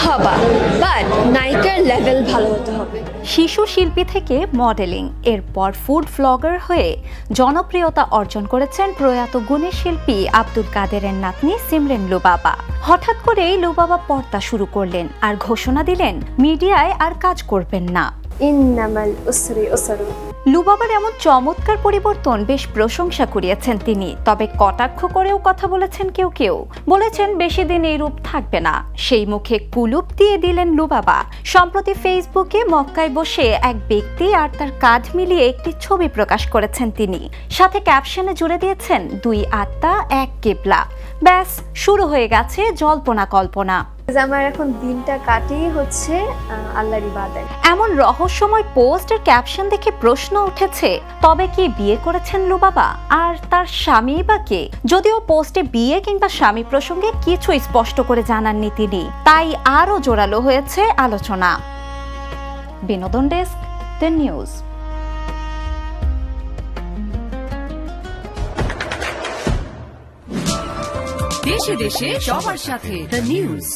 হবা, বাট নায়িকার লেভেল ভালো হতে হবে। শিশু শিল্পী থেকে মডেলিং, এরপর ফুড ব্লগার হয়ে জনপ্রিয়তা অর্জন করেছেন প্রয়াত গুণী শিল্পী আব্দুল কাদেরের নাতনি সিমরেন লুবাবা। হঠাৎ করেই লুবাবা পর্দা শুরু করলেন আর ঘোষণা দিলেন মিডিয়ায় আর কাজ করবেন না। ইন্নামাল উসরি উসরুন। লুবাবার এমন চমৎকার পরিবর্তন বেশ প্রশংসা কুড়িয়েছেন তিনি, তবে কটাক্ষ করেও কথা বলেছেন কেউ কেউ। বলেছেন বেশি দিন এই রূপ থাকবে না, সেই মুখে কুলুপ দিয়ে দিলেন লুবাবা। সম্প্রতি ফেসবুকে মক্কায় বসে এক ব্যক্তি আর তার কাঁধ মিলিয়ে একটি ছবি প্রকাশ করেছেন তিনি, সাথে ক্যাপশনে জুড়ে দিয়েছেন দুই আত্মা এক কিবলা। ব্যাস শুরু হয়ে গেছে জল্পনা কল্পনা। আমার এখন দিনটা কাটেই হচ্ছে আল্লাহর ইবাদত। এমন রহস্যময় পোস্ট আর ক্যাপশন দেখে প্রশ্ন উঠেছে, তবে কি বিয়ে করেছেন লুবাবা? আর তার স্বামী বা কে? যদিও পোস্টে বিয়ে কিংবা স্বামী প্রসঙ্গে কিছু স্পষ্ট করে জানাননি তিনি, তাই আরও জোরালো হয়েছে আলোচনা। বিনোদন ডেস্ক, দ্য নিউজ। দেশে দেশে সবার সাথে দ্য নিউজ।